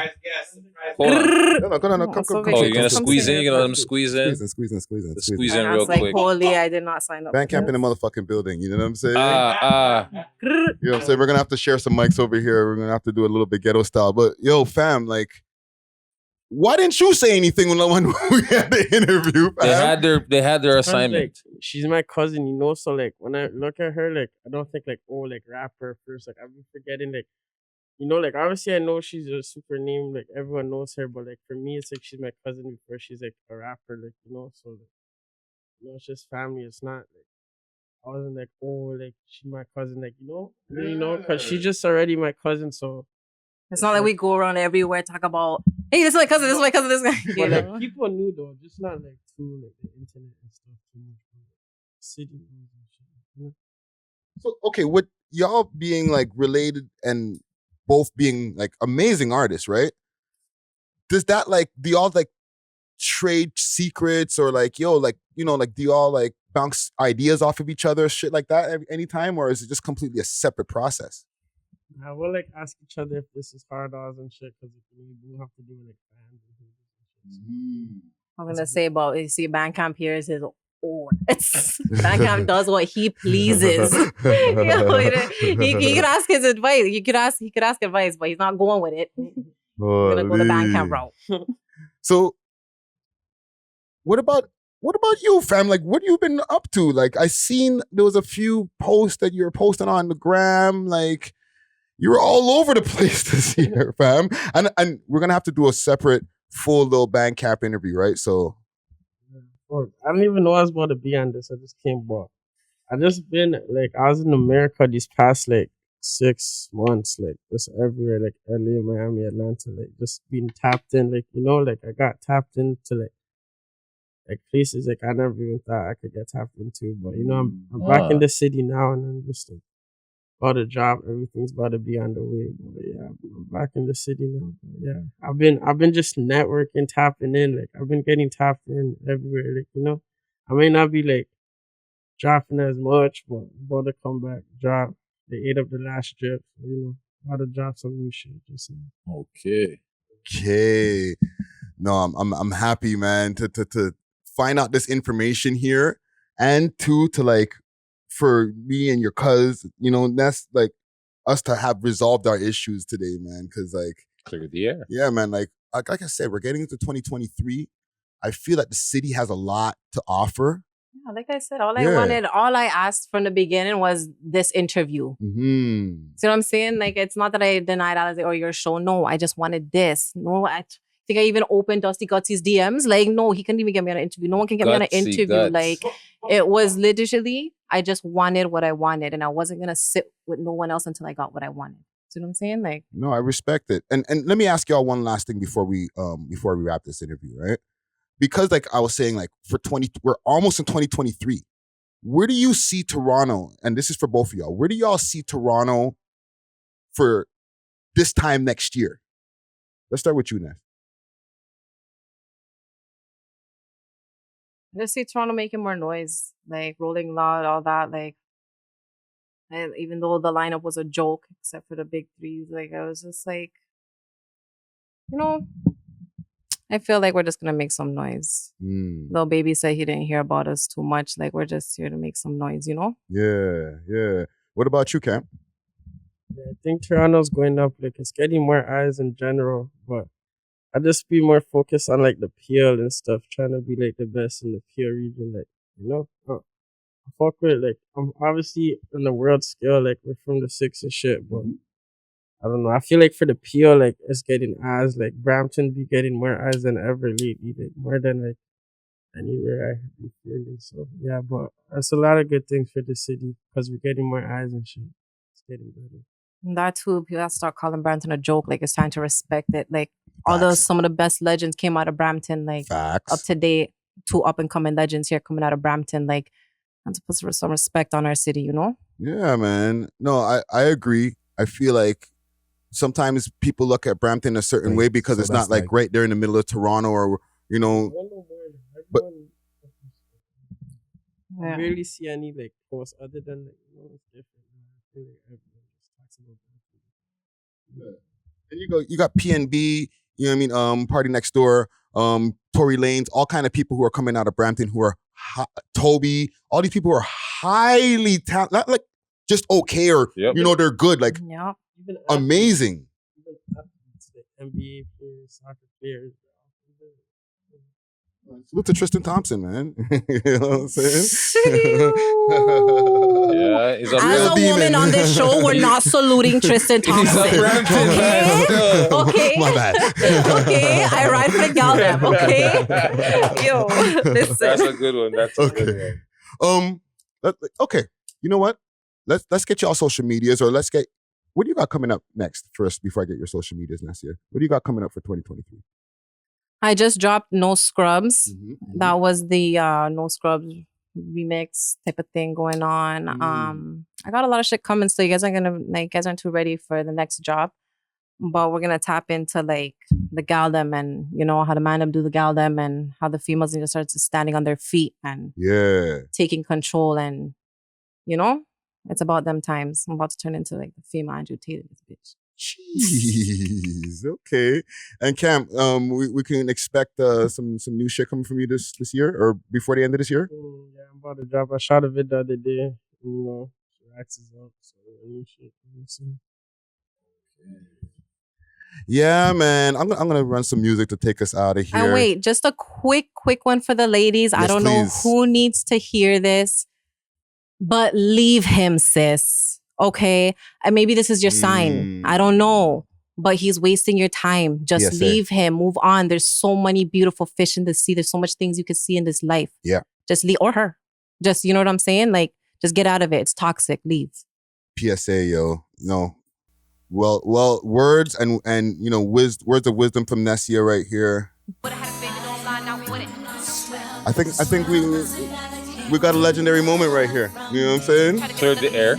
[SPEAKER 5] hold on.
[SPEAKER 1] No, come.
[SPEAKER 5] Oh, you're gonna squeeze in? You're gonna let him squeeze in?
[SPEAKER 1] Squeeze in.
[SPEAKER 5] Squeeze in
[SPEAKER 2] I
[SPEAKER 5] real
[SPEAKER 2] was like,
[SPEAKER 5] quick.
[SPEAKER 2] holy, I did not sign up.
[SPEAKER 1] BandKamp in the motherfucking building. You know what I'm saying?
[SPEAKER 5] You
[SPEAKER 1] You know what I'm saying? We're gonna have to share some mics over here. We're gonna have to do a little bit ghetto style. But yo, fam, like, why didn't you say anything when we had the interview? Fam?
[SPEAKER 5] they had their assignment.
[SPEAKER 6] Like, she's my cousin, you know. So like when I look at her, like I don't think like like rapper first. Like I'm forgetting like, you know, like obviously I know she's a super name, like everyone knows her, but like for me it's like she's my cousin before she's like a rapper, like you know. So like, you know, it's just family. It's not like I wasn't like like she's my cousin, like you know, because she's just already my cousin. So
[SPEAKER 2] it's not like we go around everywhere talk about, hey, this is my cousin, this is my cousin, this guy.
[SPEAKER 6] But like people knew though, just not like through like the internet and stuff too much. City and shit. You know?
[SPEAKER 1] So okay, with y'all being like related and both being like amazing artists, right? Does that like do y'all like trade secrets or like like do y'all like bounce ideas off of each other, shit like that anytime, or is it just completely a separate process?
[SPEAKER 6] I will like ask each other if this is hard odds and shit because we do have to do like fans and shit.
[SPEAKER 2] I'm gonna say about BandKamp here is his own. BandKamp does what he pleases. He could ask his advice. He could ask advice, but he's not going with it. He's gonna go the BandKamp route.
[SPEAKER 1] So what about you, fam? Like, what have you been up to? Like, I seen there was a few posts that you were posting on the gram. Like, you were all over the place this year, fam. And we're gonna have to do a separate full Lil BandKamp interview, right? So,
[SPEAKER 6] I don't even know I was about to be on this. I just came back. I just been like I was in America these past like 6 months, like just everywhere, like LA, Miami, Atlanta, like just being tapped in, like like I got tapped into like places like I never even thought I could get tapped into. But I'm back in the city now, and I'm just like about a job. Everything's about to be on the way. But yeah, I'm back in the city now. But yeah, I've been just networking, tapping in. Like I've been getting tapped in everywhere. Like I may not be like dropping as much, but I'm about to come back, drop. They ate up the last drip. About to drop some new shit. Just
[SPEAKER 1] okay. No, I'm happy, man, to find out this information here, and to like for me and your cuz, that's like us to have resolved our issues today, man. Because like
[SPEAKER 5] clear the air.
[SPEAKER 1] Yeah, man. Like I said, we're getting into 2023. I feel that the city has a lot to offer.
[SPEAKER 2] Yeah, like I said, all I asked from the beginning was this interview.
[SPEAKER 1] Mm-hmm.
[SPEAKER 2] See what I'm saying? Like, it's not that I denied Alice or your show. No, I just wanted this. No, I think I even opened Dusty Gutsy's DMs. Like, no, he couldn't even get me on an interview. No one can get me on an interview.
[SPEAKER 5] Guts.
[SPEAKER 2] Like, it was literally, I just wanted what I wanted, and I wasn't gonna sit with no one else until I got what I wanted. See what I'm saying? Like,
[SPEAKER 1] no, I respect it. And let me ask y'all one last thing before we wrap this interview, right? Because like I was saying, like we're almost in 2023. Where do you see Toronto? And this is for both of y'all. Where do y'all see Toronto for this time next year? Let's start with you, Ness.
[SPEAKER 2] I just see Toronto making more noise, like Rolling Loud, all that. Like, And even though the lineup was a joke, except for the big threes, like I was just like, you know, I feel like we're just gonna make some noise. Lil Baby said he didn't hear about us too much. Like we're just here to make some noise, you know?
[SPEAKER 1] Yeah. What about you, Kamp?
[SPEAKER 6] Yeah, I think Toronto's going up. Like it's getting more eyes in general, but I just be more focused on like the PL and stuff, trying to be like the best in the PL region. Like I fuck with like I'm obviously on the world scale, like we're from the six and shit, but I don't know. I feel like for the PL, like it's getting eyes. Like Brampton be getting more eyes than ever lately, like more than like anywhere I be feeling. So yeah, but that's a lot of good things for the city because we're getting more eyes and shit. It's getting better.
[SPEAKER 2] That too, people have to start calling Brampton a joke. Like it's time to respect it. Like
[SPEAKER 1] Facts.
[SPEAKER 2] some of the best legends came out of Brampton. Like
[SPEAKER 1] Facts.
[SPEAKER 2] up to date, 2 up and coming legends here coming out of Brampton. Like and to put some respect on our city, you know?
[SPEAKER 1] Yeah, man. No, I agree. I feel like sometimes people look at Brampton a certain way because it's not like right there in the middle of Toronto or, you know. But
[SPEAKER 6] I rarely see any like posts other than like, it's different. I feel like everyone just talks about Brampton.
[SPEAKER 1] and you got PNB, you know what I mean? Party Next Door, Tory Lanez, all kind of people who are coming out of Brampton who are Toby, all these people who are highly talented, not like just okay or you know they're good, like amazing.
[SPEAKER 6] Even athletes, like NBA players, soccer players.
[SPEAKER 1] Salute to Tristan Thompson, man. You know what I'm saying?
[SPEAKER 5] Yeah, he's a
[SPEAKER 2] As
[SPEAKER 5] real
[SPEAKER 2] a
[SPEAKER 5] demon.
[SPEAKER 2] woman on this show, we're not saluting Tristan Thompson. Okay?
[SPEAKER 1] My bad.
[SPEAKER 2] Okay, I ride for the gal them, okay? Yo, listen.
[SPEAKER 5] That's a good one. That's a good one.
[SPEAKER 1] Okay. You know what? Let's get y'all social medias, or let's get, what do you got coming up next first before I get your social medias, Nessia? What do you got coming up for 2023?
[SPEAKER 2] I just dropped No Scrubs. That was the No Scrubs remix type of thing going on. I got a lot of shit coming, so you guys aren't too ready for the next job. But we're gonna tap into like the gal them and you know how the man them do the gal them and how the females need to start standing on their feet and taking control, and you know it's about them times. I'm about to turn into like the female Andrew Tate, this bitch.
[SPEAKER 1] Jeez, okay. And Kamp, we can expect some new shit coming from you this year or before the end of this year?
[SPEAKER 6] Yeah, I'm about to drop. I shot a vid the other day. You know, axes up, so new shit.
[SPEAKER 1] Yeah, man. I'm gonna run some music to take us out of here.
[SPEAKER 2] And wait, just a quick one for the ladies.
[SPEAKER 1] Yes,
[SPEAKER 2] I don't know who needs to hear this, but leave him, sis. Okay, and maybe this is your sign. I don't know, but he's wasting your time. Just leave him. Move on. There's so many beautiful fish in the sea. There's so much things you could see in this life.
[SPEAKER 1] Yeah.
[SPEAKER 2] Just leave, or her. Just, you know what I'm saying? Like, just get out of it. It's toxic. Leave.
[SPEAKER 1] PSA, yo. No. Well, words and you know, words of wisdom from Nessia right here. I think we got a legendary moment right here. You know what I'm saying?
[SPEAKER 5] Cleared the air.